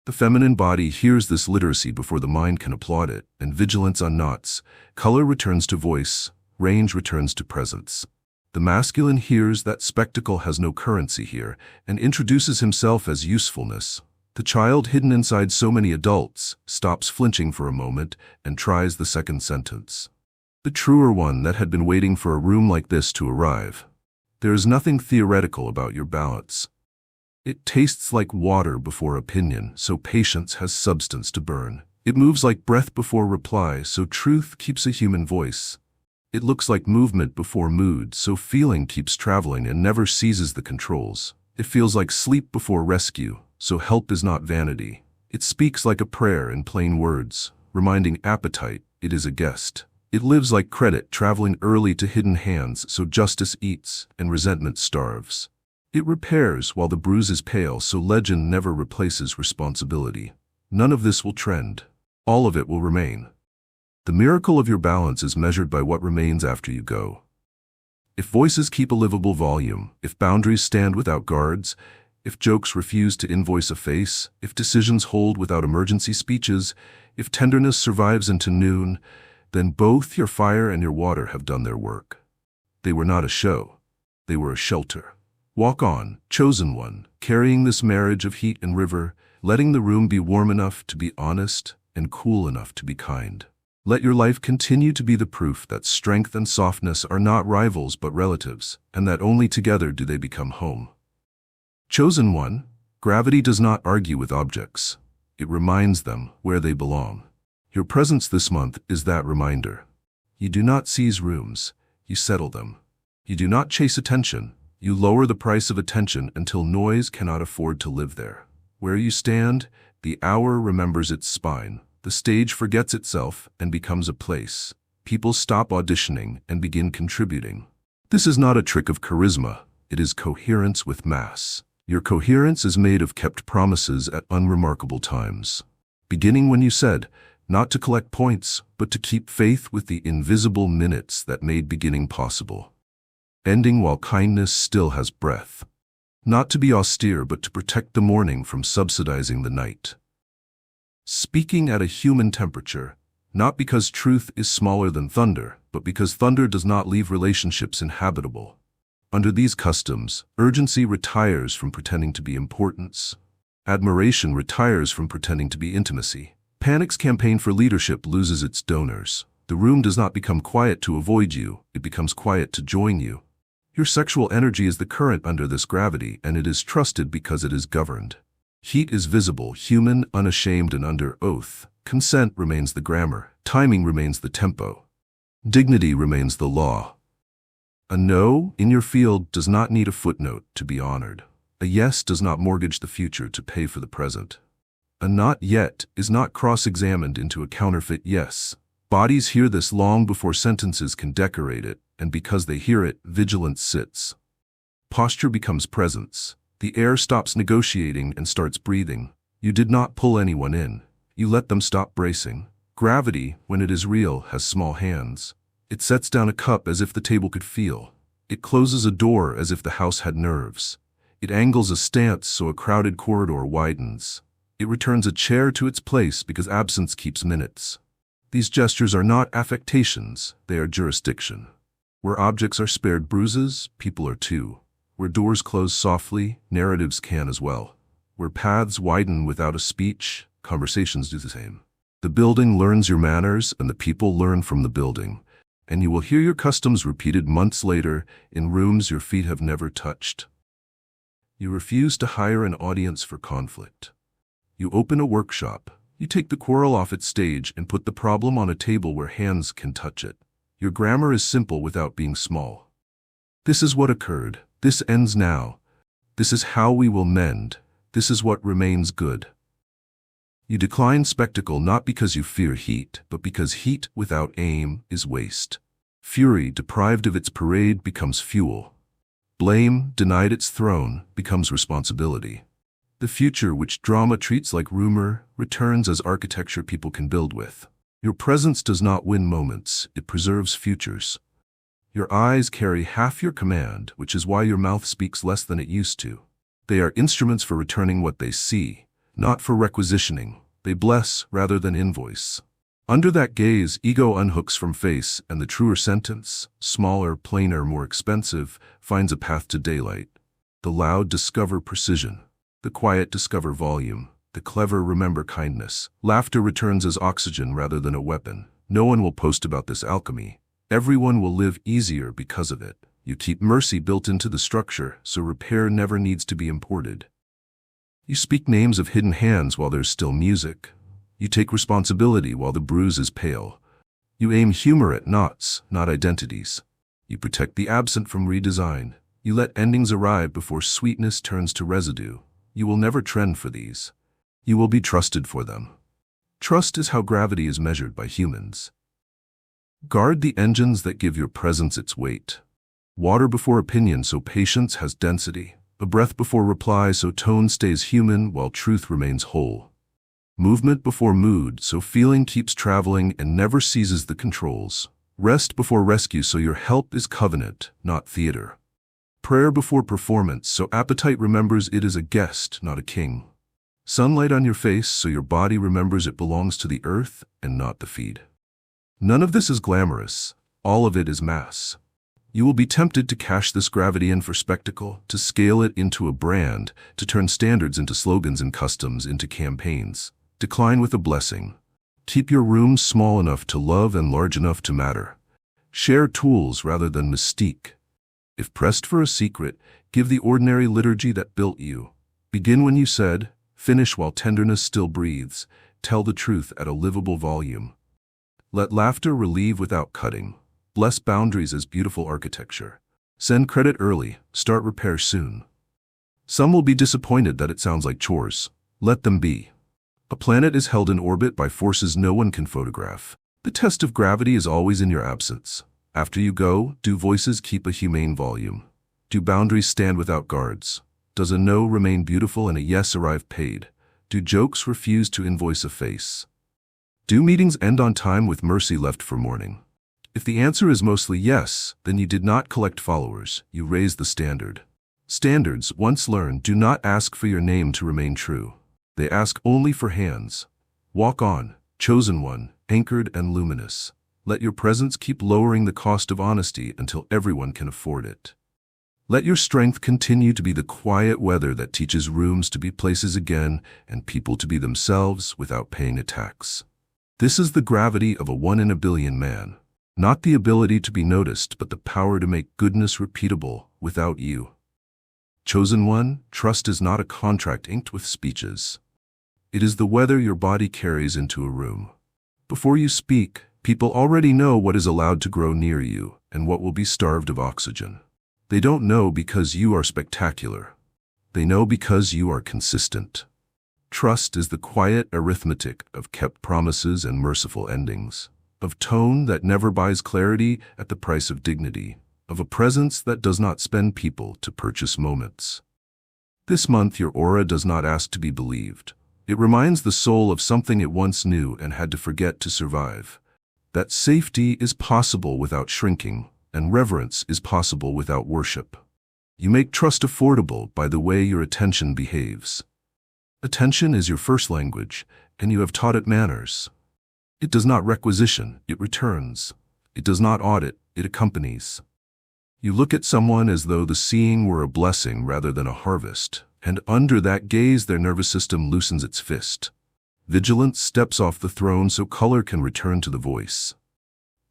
The feminine body hears this literacy before the mind can applaud it, and vigilance unknots. Color returns to voice. Range returns to presence. The masculine hears that spectacle has no currency here and introduces himself as usefulness. The child hidden inside so many adults stops flinching for a moment and tries the second sentence. The truer one that had been waiting for a room like this to arrive. There is nothing theoretical about your balance. It tastes like water before opinion, so patience has substance to burn. It moves like breath before reply, so truth keeps a human voice. It looks like movement before mood, so feeling keeps traveling and never seizes the controls. It feels like sleep before rescue, so help is not vanity. It speaks like a prayer in plain words, reminding appetite it is a guest. It lives like credit traveling early to hidden hands, so justice eats and resentment starves. It repairs while the bruise is pale, so legend never replaces responsibility. None of this will trend. All of it will remain. The miracle of your balance is measured by what remains after you go. If voices keep a livable volume, if boundaries stand without guards, if jokes refuse to invoice a face, if decisions hold without emergency speeches, if tenderness survives into noon, then both your fire and your water have done their work. They were not a show. They were a shelter. Walk on, chosen one, carrying this marriage of heat and river, letting the room be warm enough to be honest and cool enough to be kind. Let your life continue to be the proof that strength and softness are not rivals but relatives, and that only together do they become home. Chosen one, gravity does not argue with objects. It reminds them where they belong. Your presence this month is that reminder. You do not seize rooms, you settle them. You do not chase attention, you lower the price of attention until noise cannot afford to live there. Where you stand, the hour remembers its spine. The stage forgets itself and becomes a place. People stop auditioning and begin contributing. This is not a trick of charisma, it is coherence with mass. Your coherence is made of kept promises at unremarkable times. Beginning when you said, not to collect points, but to keep faith with the invisible minutes that made beginning possible. Ending while kindness still has breath. Not to be austere, but to protect the morning from subsidizing the night. Speaking at a human temperature, not because truth is smaller than thunder, but because thunder does not leave relationships inhabitable. Under these customs, urgency retires from pretending to be importance. Admiration retires from pretending to be intimacy. Panic's campaign for leadership loses its donors. The room does not become quiet to avoid you, it becomes quiet to join you. Your sexual energy is the current under this gravity, and it is trusted because it is governed. Heat is visible, human, unashamed, and under oath. Consent remains the grammar. Timing remains the tempo. Dignity remains the law. A no in your field does not need a footnote to be honored. A yes does not mortgage the future to pay for the present. A not yet is not cross-examined into a counterfeit yes. Bodies hear this long before sentences can decorate it, and because they hear it, vigilance sits. Posture becomes presence. The air stops negotiating and starts breathing. You did not pull anyone in. You let them stop bracing. Gravity, when it is real, has small hands. It sets down a cup as if the table could feel. It closes a door as if the house had nerves. It angles a stance so a crowded corridor widens. It returns a chair to its place because absence keeps minutes. These gestures are not affectations, they are jurisdiction. Where objects are spared bruises, people are too. Where doors close softly, narratives can as well. Where paths widen without a speech, conversations do the same. The building learns your manners and the people learn from the building. And you will hear your customs repeated months later in rooms your feet have never touched. You refuse to hire an audience for conflict. You open a workshop. You take the quarrel off its stage and put the problem on a table where hands can touch it. Your grammar is simple without being small. This is what occurred. This ends now. This is how we will mend. This is what remains good. You decline spectacle not because you fear heat, but because heat without aim is waste. Fury deprived of its parade becomes fuel. Blame denied its throne becomes responsibility. The future, which drama treats like rumor, returns as architecture people can build with. Your presence does not win moments, it preserves futures. Your eyes carry half your command, which is why your mouth speaks less than it used to. They are instruments for returning what they see, not for requisitioning. They bless rather than invoice. Under that gaze, ego unhooks from face, and the truer sentence, smaller, plainer, more expensive, finds a path to daylight. The loud discover precision. The quiet discover volume. The clever remember kindness. Laughter returns as oxygen rather than a weapon. No one will post about this alchemy. Everyone will live easier because of it. You keep mercy built into the structure, so repair never needs to be imported. You speak names of hidden hands while there's still music. You take responsibility while the bruise is pale. You aim humor at knots, not identities. You protect the absent from redesign. You let endings arrive before sweetness turns to residue. You will never trend for these. You will be trusted for them. Trust is how gravity is measured by humans. Guard the engines that give your presence its weight. Water before opinion so patience has density. A breath before reply so tone stays human while truth remains whole. Movement before mood so feeling keeps traveling and never seizes the controls. Rest before rescue so your help is covenant, not theater. Prayer before performance so appetite remembers it is a guest, not a king. Sunlight on your face so your body remembers it belongs to the earth and not the feed. None of this is glamorous. All of it is mass. You will be tempted to cash this gravity in for spectacle, to scale it into a brand, to turn standards into slogans and customs into campaigns. Decline with a blessing. Keep your room small enough to love and large enough to matter. Share tools rather than mystique. If pressed for a secret, give the ordinary liturgy that built you. Begin when you said, finish while tenderness still breathes. Tell the truth at a livable volume. Let laughter relieve without cutting. Bless boundaries as beautiful architecture. Send credit early, start repair soon. Some will be disappointed that it sounds like chores. Let them be. A planet is held in orbit by forces no one can photograph. The test of gravity is always in your absence. After you go, do voices keep a humane volume? Do boundaries stand without guards? Does a no remain beautiful and a yes arrive paid? Do jokes refuse to invoice a face? Do meetings end on time with mercy left for morning? If the answer is mostly yes, then you did not collect followers, you raised the standard. Standards, once learned, do not ask for your name to remain true. They ask only for hands. Walk on, chosen one, anchored and luminous. Let your presence keep lowering the cost of honesty until everyone can afford it. Let your strength continue to be the quiet weather that teaches rooms to be places again and people to be themselves without paying a tax. This is the gravity of a 1 in a billion man. Not the ability to be noticed, but the power to make goodness repeatable without you. Chosen one, trust is not a contract inked with speeches. It is the weather your body carries into a room. Before you speak, people already know what is allowed to grow near you and what will be starved of oxygen. They don't know because you are spectacular. They know because you are consistent. Trust is the quiet arithmetic of kept promises and merciful endings. Of tone that never buys clarity at the price of dignity, of a presence that does not spend people to purchase moments. This month your aura does not ask to be believed. It reminds the soul of something it once knew and had to forget to survive. That safety is possible without shrinking, and reverence is possible without worship. You make trust affordable by the way your attention behaves. Attention is your first language, and you have taught it manners. It does not requisition, it returns. It does not audit, it accompanies. You look at someone as though the seeing were a blessing rather than a harvest, and under that gaze their nervous system loosens its fist. Vigilance steps off the throne so color can return to the voice.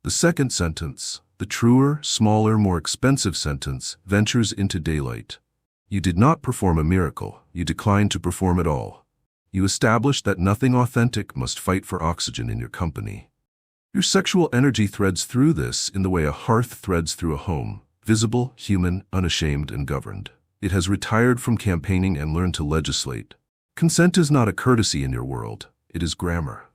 The second sentence, the truer, smaller, more expensive sentence, ventures into daylight. You did not perform a miracle, you declined to perform at all. You established that nothing authentic must fight for oxygen in your company. Your sexual energy threads through this in the way a hearth threads through a home, visible, human, unashamed, and governed. It has retired from campaigning and learned to legislate. Consent is not a courtesy in your world, it is grammar.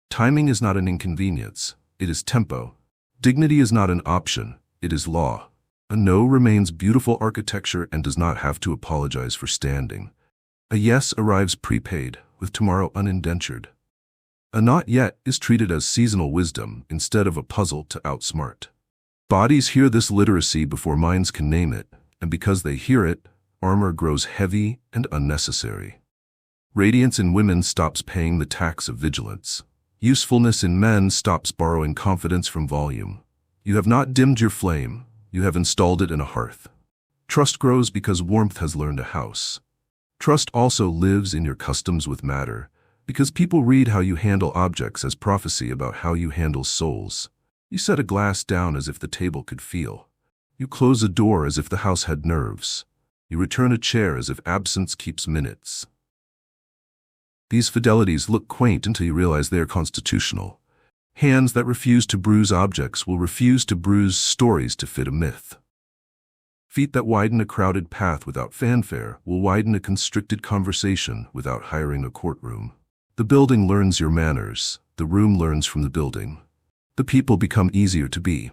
Timing is not an inconvenience, it is tempo. Dignity is not an option, it is law. A no remains beautiful architecture and does not have to apologize for standing. A yes arrives prepaid, with tomorrow unindentured. A not yet is treated as seasonal wisdom instead of a puzzle to outsmart. Bodies hear this literacy before minds can name it, and because they hear it, armor grows heavy and unnecessary. Radiance in women stops paying the tax of vigilance. Usefulness in men stops borrowing confidence from volume. You have not dimmed your flame, you have installed it in a hearth. Trust grows because warmth has learned a house. Trust also lives in your customs with matter, because people read how you handle objects as prophecy about how you handle souls. You set a glass down as if the table could feel. You close a door as if the house had nerves. You return a chair as if absence keeps minutes. These fidelities look quaint until you realize they are constitutional. Hands that refuse to bruise objects will refuse to bruise stories to fit a myth. Feet that widen a crowded path without fanfare will widen a constricted conversation without hiring a courtroom. The building learns your manners, the room learns from the building. The people become easier to be.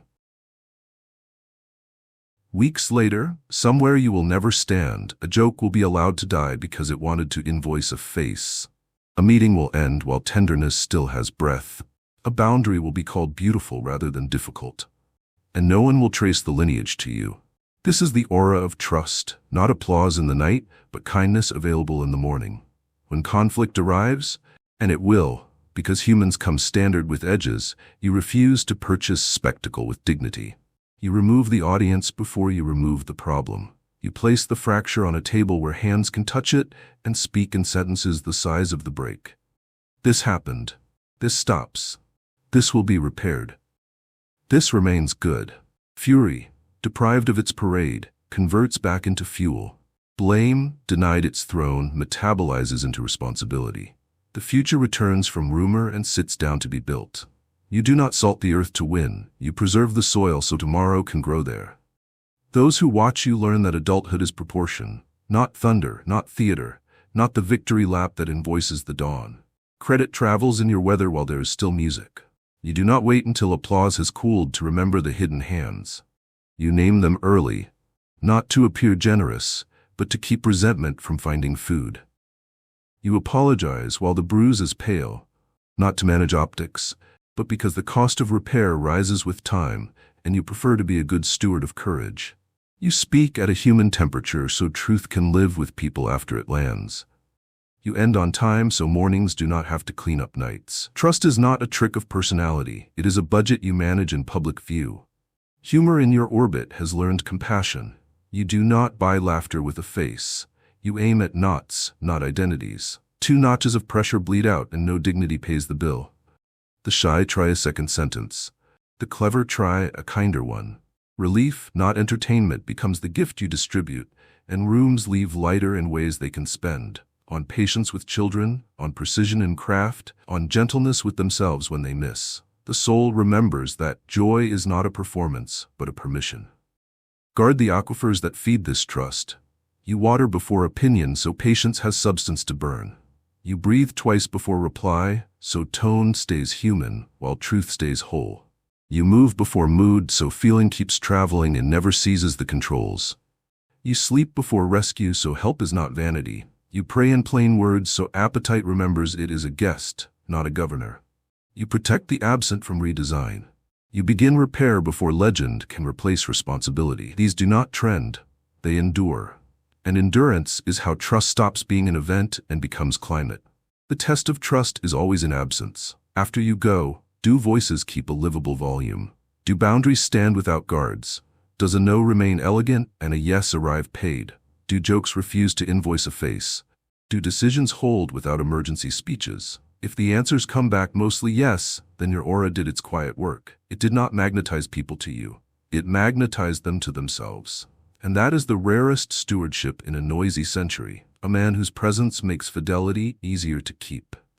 Weeks later, somewhere you will never stand, a joke will be allowed to die because it wanted to invoice a face. A meeting will end while tenderness still has breath. A boundary will be called beautiful rather than difficult. And no one will trace the lineage to you. This is the aura of trust, not applause in the night, but kindness available in the morning. When conflict arrives, and it will, because humans come standard with edges, you refuse to purchase spectacle with dignity. You remove the audience before you remove the problem. You place the fracture on a table where hands can touch it and speak in sentences the size of the break. This happened. This stops. This will be repaired. This remains good. Fury, deprived of its parade, converts back into fuel. Blame, denied its throne, metabolizes into responsibility. The future returns from rumor and sits down to be built. You do not salt the earth to win, you preserve the soil so tomorrow can grow there. Those who watch you learn that adulthood is proportion, not thunder, not theater, not the victory lap that invoices the dawn. Credit travels in your weather while there is still music. You do not wait until applause has cooled to remember the hidden hands. You name them early, not to appear generous, but to keep resentment from finding food. You apologize while the bruise is pale, not to manage optics, but because the cost of repair rises with time, and you prefer to be a good steward of courage. You speak at a human temperature so truth can live with people after it lands. You end on time so mornings do not have to clean up nights. Trust is not a trick of personality, it is a budget you manage in public view. Humor in your orbit has learned compassion. You do not buy laughter with a face. You aim at knots, not identities. 2 notches of pressure bleed out and no dignity pays the bill. The shy try a second sentence. The clever try a kinder one. Relief, not entertainment, becomes the gift you distribute, and rooms leave lighter in ways they can spend. On patience with children, on precision in craft, on gentleness with themselves when they miss. The soul remembers that joy is not a performance, but a permission. Guard the aquifers that feed this trust. You water before opinion so patience has substance to burn. You breathe twice before reply, so tone stays human while truth stays whole. You move before mood so feeling keeps traveling and never seizes the controls. You sleep before rescue so help is not vanity. You pray in plain words so appetite remembers it is a guest, not a governor. You protect the absent from redesign. You begin repair before legend can replace responsibility. These do not trend, they endure. And endurance is how trust stops being an event and becomes climate. The test of trust is always in absence. After you go, do voices keep a livable volume? Do boundaries stand without guards? Does a no remain elegant and a yes arrive paid? Do jokes refuse to invoice a face? Do decisions hold without emergency speeches? If the answers come back mostly yes, then your aura did its quiet work. It did not magnetize people to you. It magnetized them to themselves. And that is the rarest stewardship in a noisy century, a man whose presence makes fidelity easier to keep.